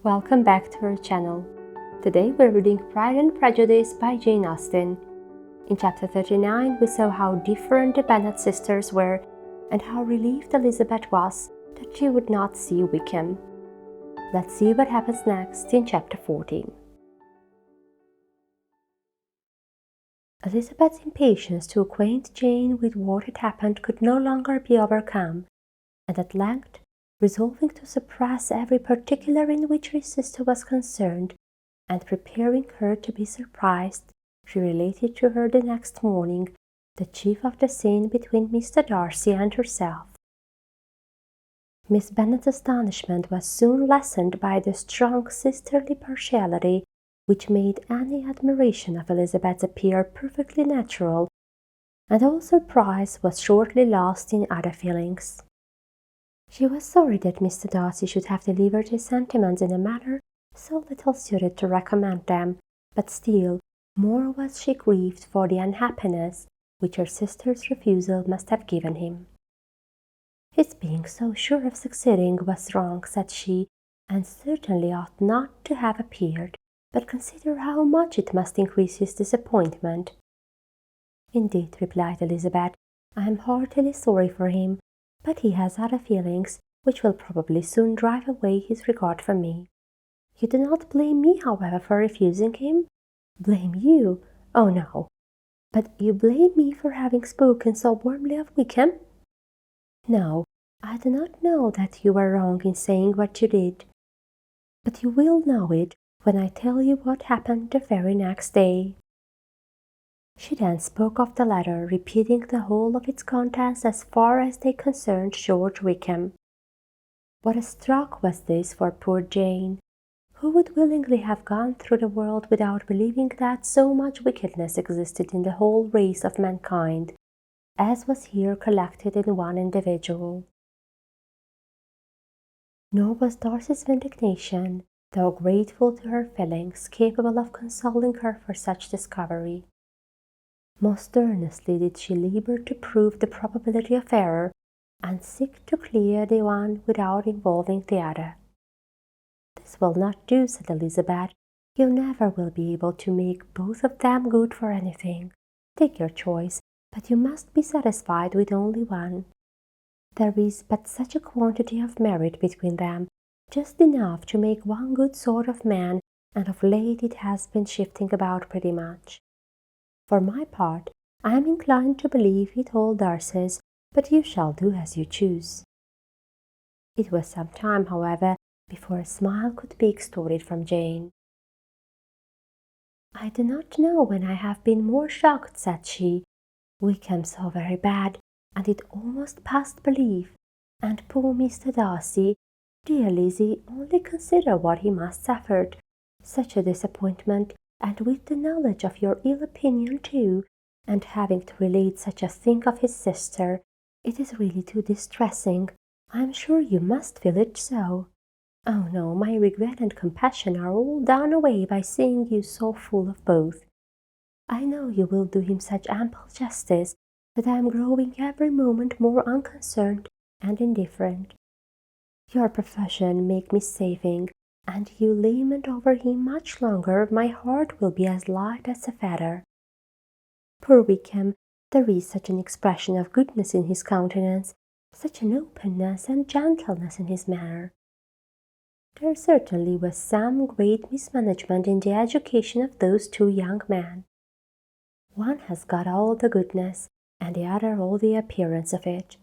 Welcome back to our channel. Today we're reading Pride and Prejudice by Jane Austen. In chapter 39 we saw how different the Bennet sisters were and how relieved Elizabeth was that she would not see Wickham. Let's see what happens next in chapter 14. Elizabeth's impatience to acquaint Jane with what had happened could no longer be overcome, and at length, resolving to suppress every particular in which her sister was concerned, and preparing her to be surprised, she related to her the next morning the chief of the scene between Mr. Darcy and herself. Miss Bennet's astonishment was soon lessened by the strong sisterly partiality which made any admiration of Elizabeth appear perfectly natural, and all surprise was shortly lost in other feelings. She was sorry that Mr. Darcy should have delivered his sentiments in a manner so little suited to recommend them, but still more was she grieved for the unhappiness which her sister's refusal must have given him. His being so sure of succeeding was wrong, said she, and certainly ought not to have appeared, but consider how much it must increase his disappointment. Indeed, replied Elizabeth, I am heartily sorry for him, but he has other feelings which will probably soon drive away his regard for me. You do not blame me, however, for refusing him? Blame you? Oh, no. But you blame me for having spoken so warmly of Wickham? No, I do not know that you were wrong in saying what you did. But you will know it when I tell you what happened the very next day. She then spoke of the letter, repeating the whole of its contents as far as they concerned George Wickham. What a stroke was this for poor Jane! Who would willingly have gone through the world without believing that so much wickedness existed in the whole race of mankind, as was here collected in one individual? Nor was Darcy's indignation, though grateful to her feelings, capable of consoling her for such discovery. Most earnestly did she labour to prove the probability of error, and seek to clear the one without involving the other. This will not do, said Elizabeth. You never will be able to make both of them good for anything. Take your choice, but you must be satisfied with only one. There is but such a quantity of merit between them, just enough to make one good sort of man, and of late it has been shifting about pretty much. For my part, I am inclined to believe it all Darcy's, but you shall do as you choose. It was some time, however, before a smile could be extorted from Jane. I do not know when I have been more shocked, said she. Wickham so very bad, and it almost past belief, and poor Mr. Darcy, dear Lizzie, only consider what he must suffered. Such a disappointment, and with the knowledge of your ill opinion too, and having to relate such a thing of his sister, it is really too distressing. I am sure you must feel it so. Oh no, my regret and compassion are all done away by seeing you so full of both. I know you will do him such ample justice that I am growing every moment more unconcerned and indifferent. Your profession make me saving, and you lament over him much longer, my heart will be as light as a feather. Poor Wickham, there is such an expression of goodness in his countenance, such an openness and gentleness in his manner. There certainly was some great mismanagement in the education of those two young men. One has got all the goodness, and the other all the appearance of it.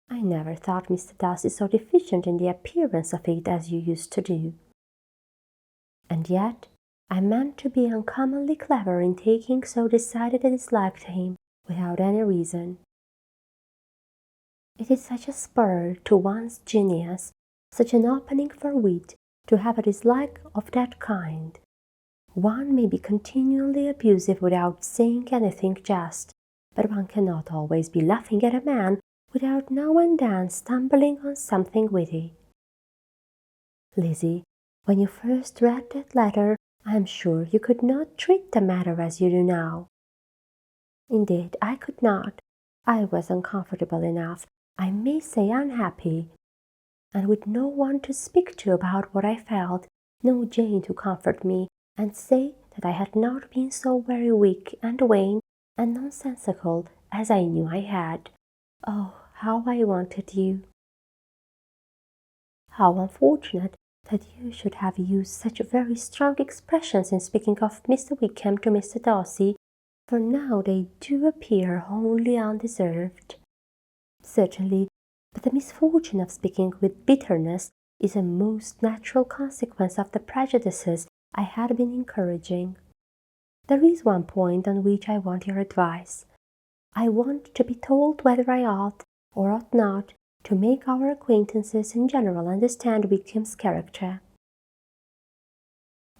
I never thought Mr. Darcy so deficient in the appearance of it as you used to do. And yet I meant to be uncommonly clever in taking so decided a dislike to him without any reason. It is such a spur to one's genius, such an opening for wit, to have a dislike of that kind. One may be continually abusive without saying anything just, but one cannot always be laughing at a man without now and then stumbling on something witty. Lizzie, when you first read that letter, I am sure you could not treat the matter as you do now. Indeed, I could not. I was uncomfortable enough, I may say unhappy. and with no one to speak to about what I felt, no Jane to comfort me and say that I had not been so very weak and vain and nonsensical as I knew I had. Oh, how I wanted you! How unfortunate that you should have used such very strong expressions in speaking of Mr. Wickham to Mr. Darcy, for now they do appear wholly undeserved. Certainly, but the misfortune of speaking with bitterness is a most natural consequence of the prejudices I had been encouraging. There is one point on which I want your advice. I want to be told whether I ought or ought not to make our acquaintances in general understand Wickham's character.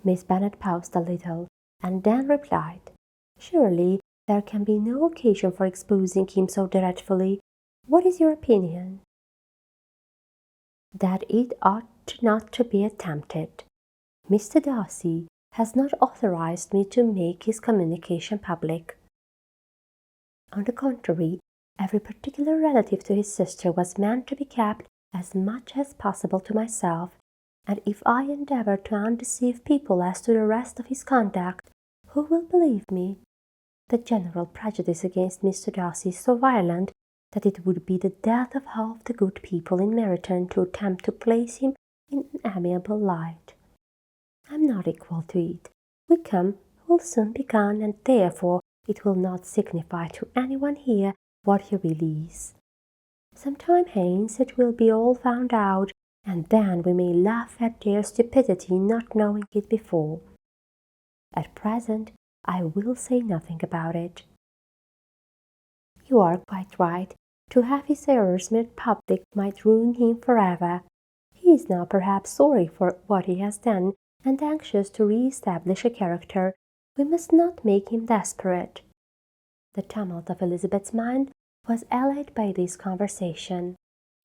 Miss Bennet paused a little, and then replied, "Surely there can be no occasion for exposing him so dreadfully. What is your opinion?" "That it ought not to be attempted. Mr. Darcy has not authorized me to make his communication public. On the contrary, every particular relative to his sister was meant to be kept as much as possible to myself, and if I endeavour to undeceive people as to the rest of his conduct, who will believe me? The general prejudice against Mr. Darcy is so violent that it would be the death of half the good people in Meryton to attempt to place him in an amiable light. I am not equal to it. Wickham will soon be gone, and therefore it will not signify to anyone here what he really is. Some time hence it will be all found out, and then we may laugh at their stupidity in not knowing it before. At present I will say nothing about it. You are quite right. To have his errors made public might ruin him forever. He is now perhaps sorry for what he has done, and anxious to re-establish a character. We must not make him desperate." The tumult of Elizabeth's mind was allayed by this conversation.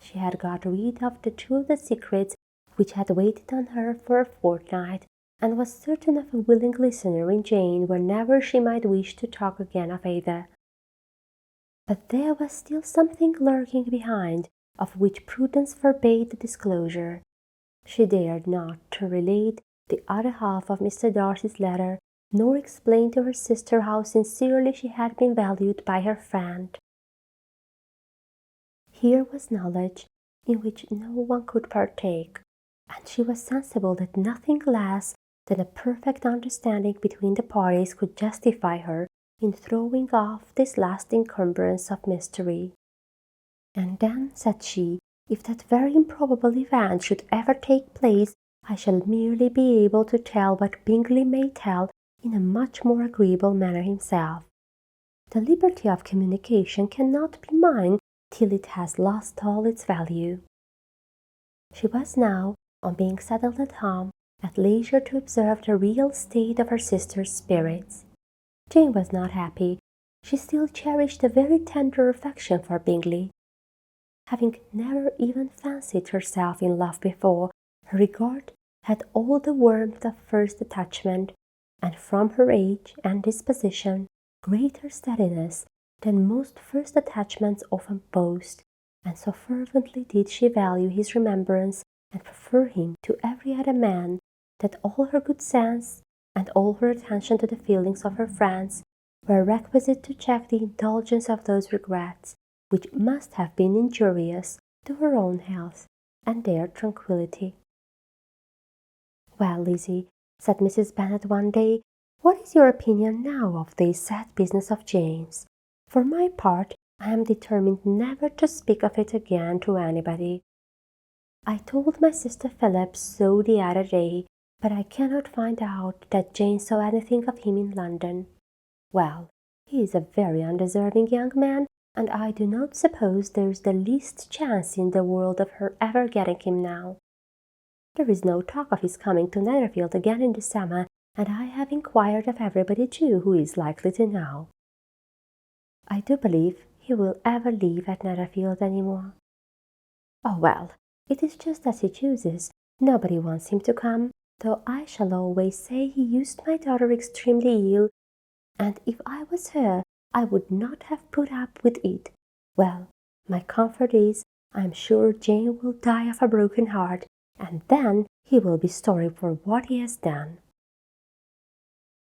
She had got rid of the two of the secrets which had waited on her for a fortnight, and was certain of a willing listener in Jane whenever she might wish to talk again of either. But there was still something lurking behind, of which prudence forbade the disclosure. She dared not to relate the other half of Mr. Darcy's letter, nor explain to her sister how sincerely she had been valued by her friend. Here was knowledge in which no one could partake, and she was sensible that nothing less than a perfect understanding between the parties could justify her in throwing off this last encumbrance of mystery. "And then," said she, "if that very improbable event should ever take place, I shall merely be able to tell what Bingley may tell in a much more agreeable manner himself. The liberty of communication cannot be mine till it has lost all its value." She was now, on being settled at home, at leisure to observe the real state of her sister's spirits. Jane was not happy. She still cherished a very tender affection for Bingley. Having never even fancied herself in love before, her regard had all the warmth of first attachment, and from her age and disposition, greater steadiness than most first attachments often boast, and so fervently did she value his remembrance and prefer him to every other man, that all her good sense and all her attention to the feelings of her friends were requisite to check the indulgence of those regrets which must have been injurious to her own health and their tranquillity. "Well, Lizzie," said Mrs. Bennet one day, "what is your opinion now of this sad business of Jane's? For my part, I am determined never to speak of it again to anybody. I told my sister Phillips so the other day, but I cannot find out that Jane saw anything of him in London. Well, he is a very undeserving young man, and I do not suppose there is the least chance in the world of her ever getting him now. There is no talk of his coming to Netherfield again in the summer, and I have inquired of everybody too who is likely to know. I do believe he will ever live at Netherfield any more. Oh, well, it is just as he chooses. Nobody wants him to come, though I shall always say he used my daughter extremely ill, and if I was her, I would not have put up with it. Well, my comfort is I'm sure Jane will die of a broken heart, and then he will be sorry for what he has done."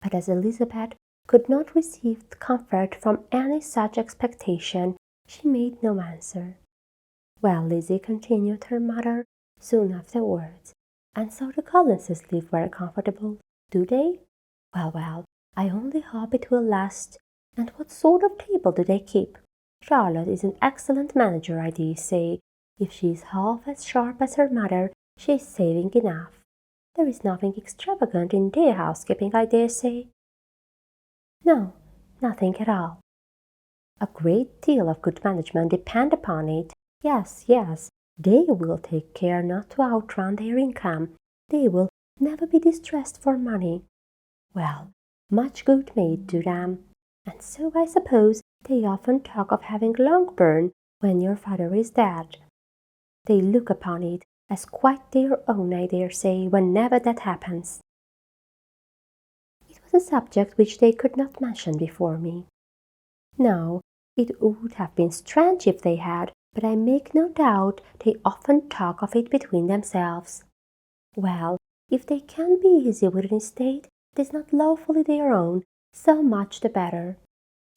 But as Elizabeth could not receive comfort from any such expectation, she made no answer. "Well, Lizzie," continued her mother soon afterwards, "and so the Collinses live very comfortable, do they? Well, well, I only hope it will last. And what sort of table do they keep? Charlotte is an excellent manager, I dare say. If she is half as sharp as her mother, she is saving enough. There is nothing extravagant in their housekeeping, I dare say." "No, nothing at all." "A great deal of good management, depend upon it. Yes, yes, they will take care not to outrun their income. They will never be distressed for money. Well, much good may it do them. And so I suppose they often talk of having Longbourn when your father is dead. They look upon it as quite their own, I dare say, whenever that happens." It was a subject which they could not mention before me. No, it would have been strange if they had, but I make no doubt they often talk of it between themselves. Well, if they can be easy with an estate that is not lawfully their own, so much the better.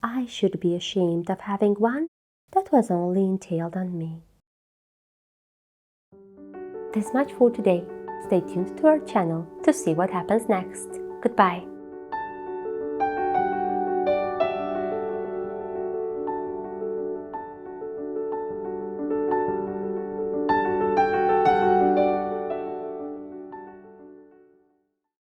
I should be ashamed of having one that was only entailed on me. This much for today. Stay tuned to our channel to see what happens next. Goodbye.